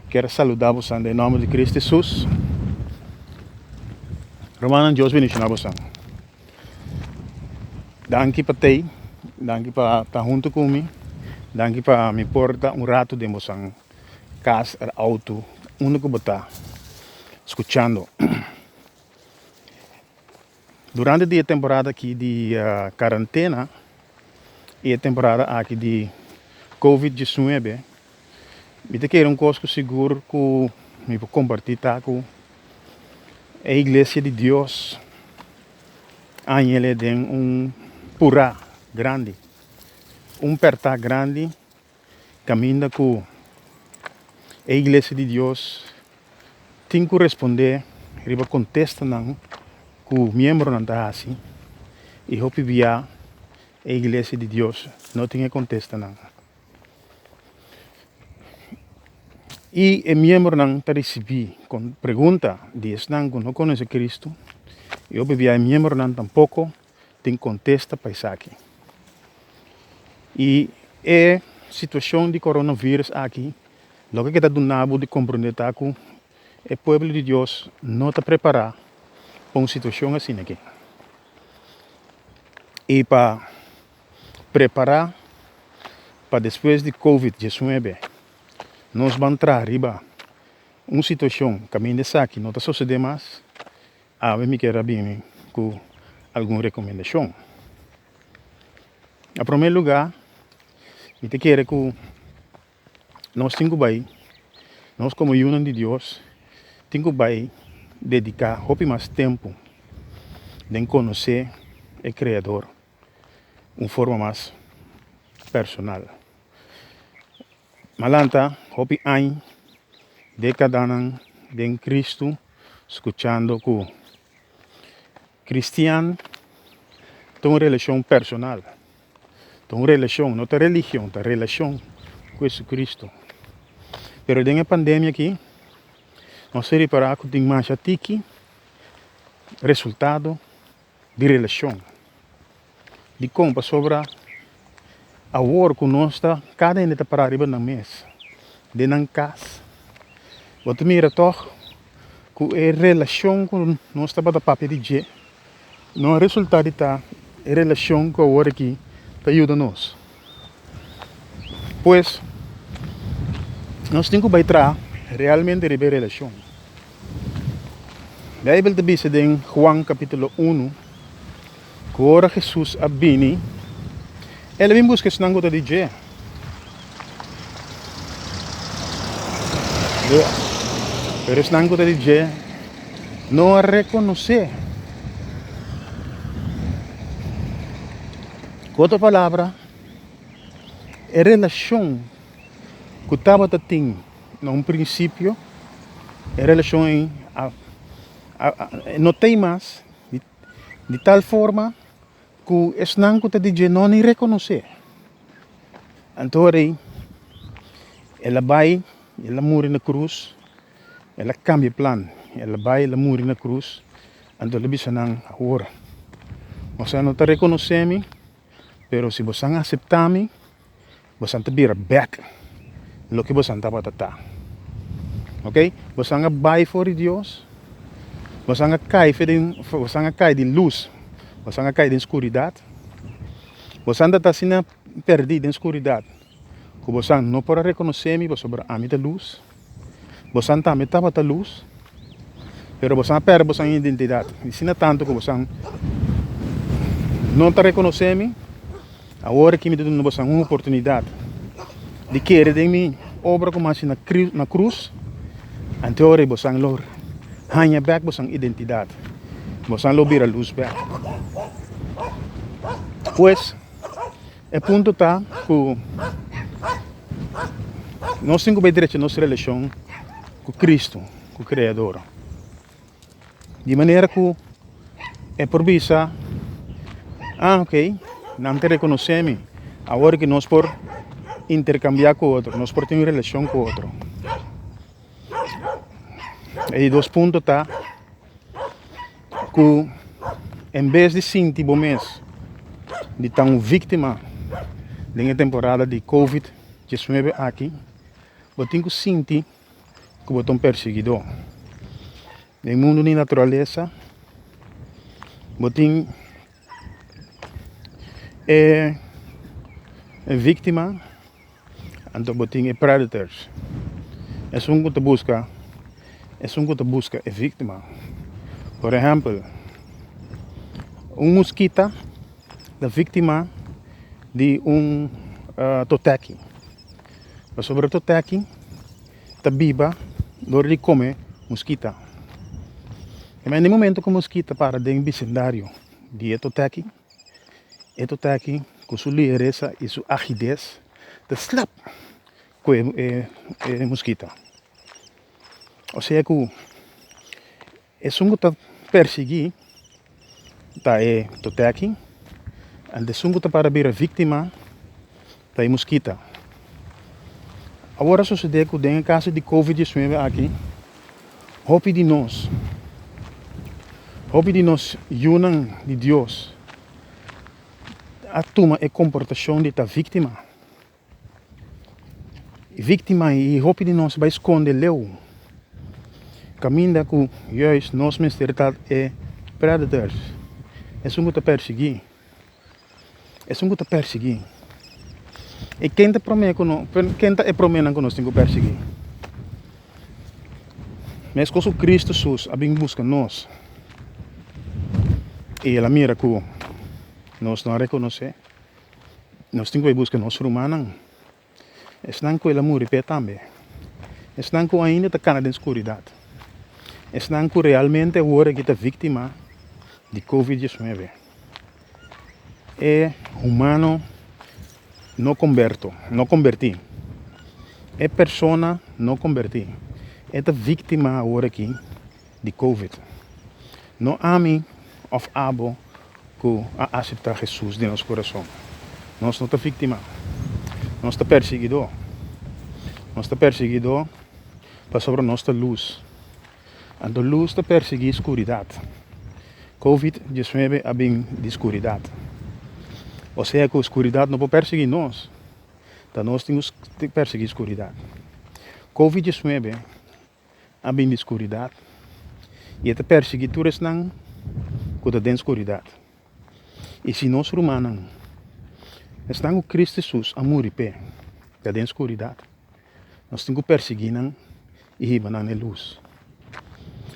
Quero saludar-vos em nome de Cristo Jesus. Romano, Deus bendiga vos. Danke para ti, danke para estar junto comigo, danke para me portar rato de vos casa, auto, único botar, escutando. Durante a temporada aqui de quarentena e a temporada aqui de Covid-19, eu quero coisa seguro que me vou compartilhar com a Igreja de Deus. Ele tem pura grande, perta grande, caminha com a Igreja de Deus. Tem que responder, riba contesta não, que o membro não está assim. E hope via a Igreja de Deus não tem que contesta não. E o membro não está recebendo com pergunta de não que não conhece Cristo. E hope via o membro não tampouco tem contesta para isso aqui. E a situação de coronavírus aqui, logo que está do nabo de compreender que o povo de Deus não está preparado para uma situação assim aqui. E para preparar para depois de Covid-19, nós vamos entrar arriba uma situação que a minha aqui não está sucedendo mais. Me quero bem com alguma recomendação. Em primeiro lugar, eu quero que nós temos que nós como união de Deus, temos que dedicar mais tempo de conhecer o Criador de uma forma mais personal. Malanta, hopi ain, decadanan de Cristo, escuchando que cristiano tem uma relação personal. Tem uma relação, não tem religião, tem relação com Jesus Cristo. Pero dentro da pandemia aqui, nós se reparar que tem mais atiki, resultado de relação. De como sobre a hora que nós está, cada um está para arriba na mesa, de na casa. Você mira toch, que a relação que nós está para papel de dia, não é resultado da relação com a hora que ajuda nós. Pois, nós temos que entrar realmente em relação. A Bíblia diz em Juan capítulo 1, que ora Jesus abini, ele vem buscar esse nango de dia. Pero esse nango de dia não reconhece. Com outra palavra, a relação que estava tendo no princípio, a relação não tem mais, de tal forma que esse nango de dia não reconhece. Então, ela vai, ela morre na cruz, ela cambia plano, ela vai, ela morre na cruz, então ela bisa nang agora. Você não está reconhecendo, pero se você aceitar me, você está vir back, lo que você está batata. Ok? Você vai for Deus, você cai de luz, você cai de escuridade, você está sendo perdido em escuridade. Que você não pode reconhecer me, você a mim da luz, você está a metade da luz, pero você perde a identidade. E se não tanto que você não está reconhecendo, agora que me dá uma oportunidade de querer de mim obra como assim na cruz, então você não ganha back você identidade, você não vira luz back. Pois, o ponto está que nós temos que direito nossa relação com Cristo, com o Criador, de maneira que é por visa, ok, não te reconhecemos, agora que nós por intercambiar com o outro, nós por ter uma relação com o outro. E dois pontos tá que em vez de sentir bom mês de tão vítima da temporada de Covid-19 aqui, eu tenho que sentir que botam perseguidor. No mundo de natureza, botem é vítima, então botem é predators. É um que busca, é vítima. Por exemplo, mosquito da vítima de toteque. Sobre o toteque, tá viva, dor de comer mosquita. Mas no momento que o mosquito para dentro do vecindário de toteque, com sua ligereza e sua agidez, tá slap com o mosquito. Ou seja, que é um que perseguir, tá toteque, e é um que para vir a vítima, tá mosquito. Agora sucede que em caso de Covid-19 aqui, hope de nós, junam de Deus, a toma é comportação de ta vítima. Vítima e hope de nós vai esconder leu. Caminho que juist nós menstruidade é predators. É um que perseguir. E quem te promete que nós temos que perseguir? Mas com Cristo Jesus, a busca nós. E ela mira que nós não reconhece. Nós temos que buscar nós humanos. Estão com ela morrer também. Estão com ainda a cana de escuridade. Estão com realmente agora que é vítima de Covid-19. É humano não converti. É persona não converti. É a vítima agora aqui de Covid. Não ame of abo que aceitar Jesus de nosso coração. Nós não somos vítima. Nós somos perseguidor. Para sobre nossa luz. A luz está perseguir a escuridade. Covid-19 é bem de escuridade. Ou seja, que a escuridade não pode perseguir nós. Então nós temos que perseguir a escuridade. Covid-19 é bem de escuridade. E é perseguir todos não que está dentro da escuridade. E se nós humanos estamos com Cristo Jesus a morrer está dentro da escuridade, nós temos que perseguir e ir na luz.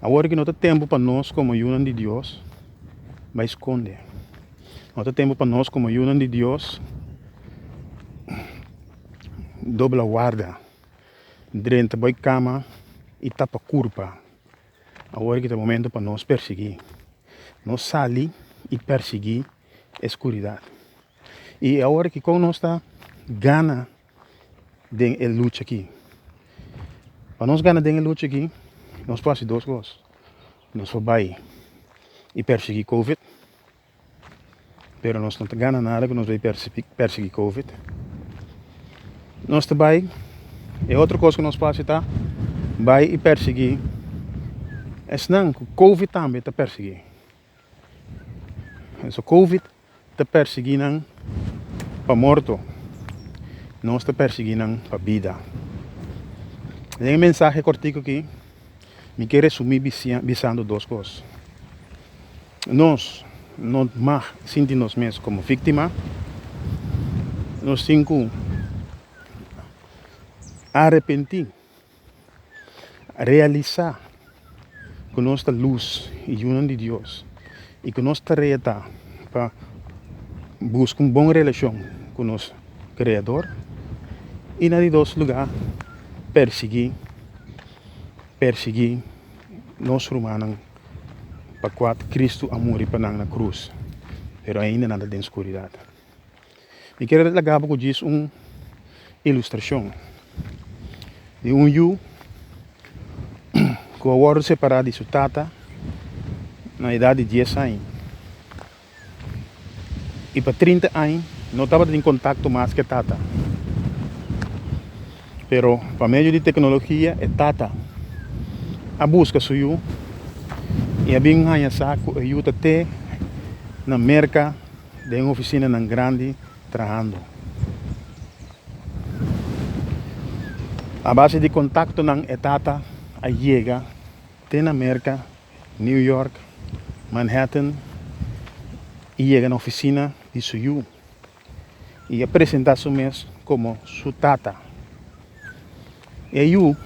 Agora que não tem tempo para nós como ajuda de Deus, vai esconder. Não tem tempo para nós como ajuda de Deus, dobla guarda, dentro da cama e tapa curva. Agora que é o momento para nós perseguir. Nós sair e perseguir a escuridade. E agora que como nós está gana de luta aqui. Para nós ganhar de luta aqui, nós fazemos duas coisas. Nós vamos e perseguir Covid. Pero nós não ganhamos nada que nós vamos perseguir Covid. Nós também, é outra coisa que nós fazemos, tá? Vai e perseguir. É não, Covid também está perseguindo. Então, Covid está perseguindo para morto. Nós está perseguindo para vida. Tem mensagem cortico aqui. Me quero resumir visando duas coisas. Nós não mais sentimos mesmos como vítima. Nós temos que arrepentir, realizar que nossa luz e união de Deus e que nossa tarefa para buscar uma boa relação com nosso Criador e na dois lugar perseguir nós humanos para quatro Cristo amor e para na cruz, pero ainda nada de escuridade. Me quero legar para diz uma ilustração de yu que agora separado de sua tata na idade de 10 anos. E para 30 anos não estava em contato mais com tata. Pero para meio de tecnologia é tata a busca suyo e a bem ganha saco ajuda até na merca de uma oficina nan grande trabalhando. A base de contato nan é tata llega en América, New York, Manhattan, y llega a la oficina de su yu y presenta su mes como su tata. E yu,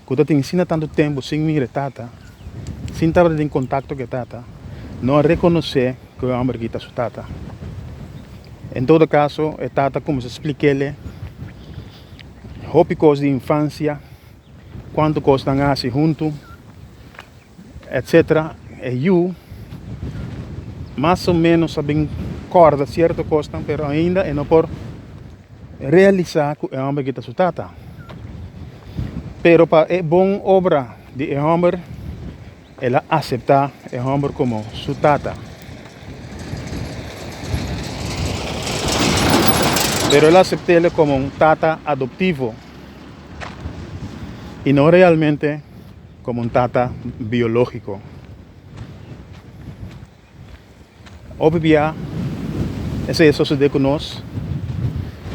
quando te ensina tanto tempo sem mirar tata, sem estar em contato com tata, não reconhecer que o homem que está su tata. Em todo caso, a tata, como se expliquei, hobby de infância, quanto costam assim junto, etc. E eu, mais ou menos, sabem corda, certo costam, mas ainda é não por realizar que o homem que está su tata. Pero para é bom obra de homem, ela aceitar o homem como su tata. Pero ela acepta ele como um tata adoptivo e não realmente como um tata biológico. Obvia, esse é sucede com nós.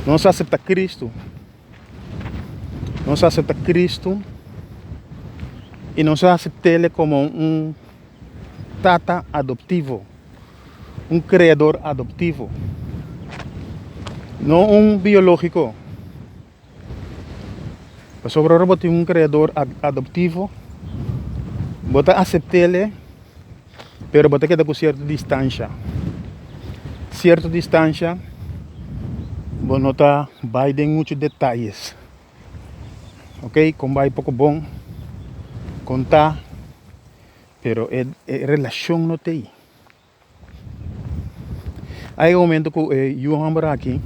Nós aceita Cristo. Nós aceita Cristo e nós aceita ele como um tata adoptivo, um criador adoptivo, não um biológico. Sobre um criador adoptivo, você aceita ele, mas você queda com certa distância. Certa distância, você não está vai em muitos detalhes. Ok? Com vai pouco bom, contar, pero a relação não tem. Aí o momento que eu amo aqui,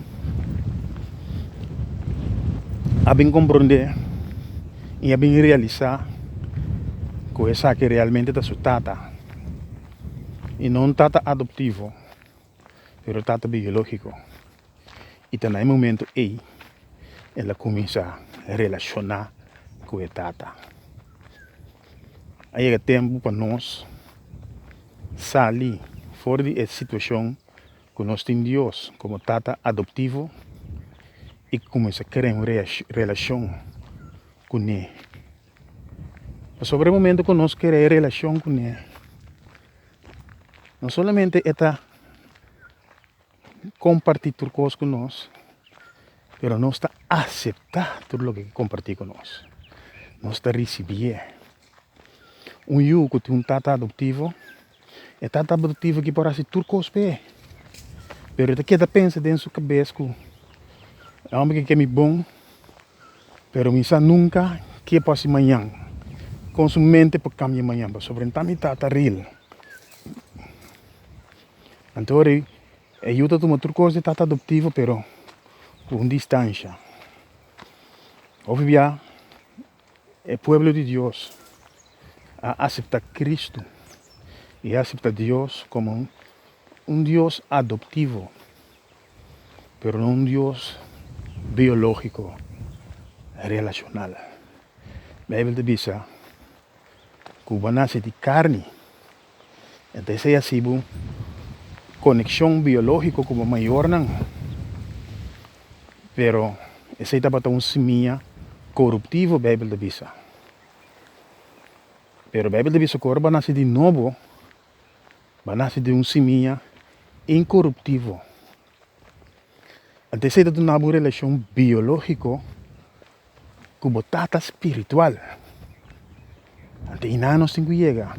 a bem compreender e a bem realizar que essa que realmente está su tata e não tata adoptivo, pero tata biológico. E também no momento aí ela começa a relacionar com a tata. Aí é tempo para nós sair fora de situação que nós temos Deus como tata adoptivo e começa a criar uma relação com ele. Sobre o momento que nós queremos relação com ele, não somente é compartir tudo coisas com nós, mas nós está aceitar tudo o que compartir com nós. Nós está receber. Eu que tem tata adoptivo, é tata adoptivo que pode ser tudo coisas bem. Mas ele quer pensar dentro da sua cabeça que é um homem que é bom, mas misa nunca que passa amanhã. Com sua mente para cambiar amanhã, sobre então tata real. Então, eu estou tomando coisa de tata adoptivo, mas com distância. Obviamente, o povo de Deus aceita Cristo e aceita Deus como um Deus adoptivo, mas não um Deus biológico, relacional. A Bíblia diz que o nasce de carne, então essa é a conexão biológica como maior não, pero essa é para um seminha corruptivo, a Bíblia diz. Pero a Bíblia diz que agora nasce de novo, nasce de seminha incorruptivo. Então essa é uma relação biológica com tata espiritual. Então aí nós temos que chegar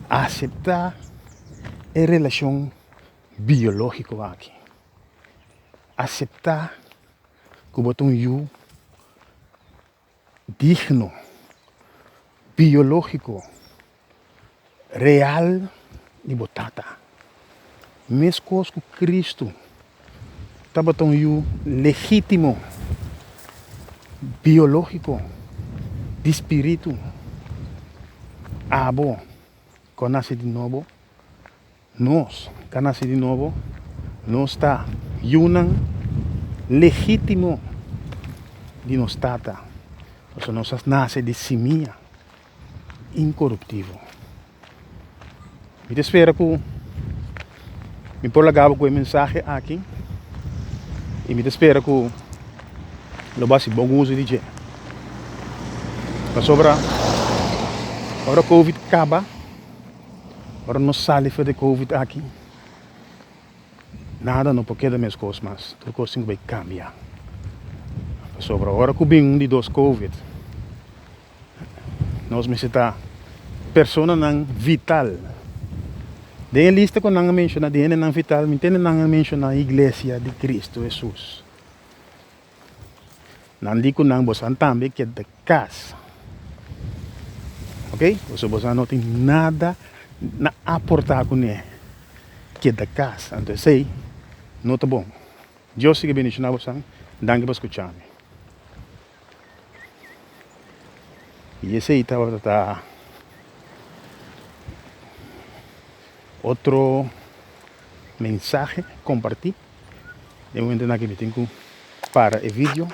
a aceitar a relação biológica aqui. Aceitar que botar eu digno, biológico, real e botata. Mesma coisa que Cristo está botando eu legítimo, biológico, de espírito. Bom, quando nasce de novo, nós, quando nasce de novo, nós está legítimo de nós tata. Então nós nasce de seminha incorruptível. Eu espero que me por acabo com o mensagem aqui e me espero que lo basi bom uso de sobra, ahora COVID acaba, ahora no sale de COVID aqui. Nada não pode quedar mesmo coisas, mas tudo coisa vai cambiar. Sobra, agora que bem de dois COVID, nós necessitamos persona não vital. De lista que não menciona, de não vital, mentende não menciona a Igreja de Cristo Jesus. Não digo não, você também que é de casa. Ok? Você não tem nada a aportar com ele, que é da casa. Então, sei, não está bom. Deus siga bendicionando você. Danke por escutar. E esse aí tá outro mensagem compartir. Eu vou entender que me tenho para o vídeo.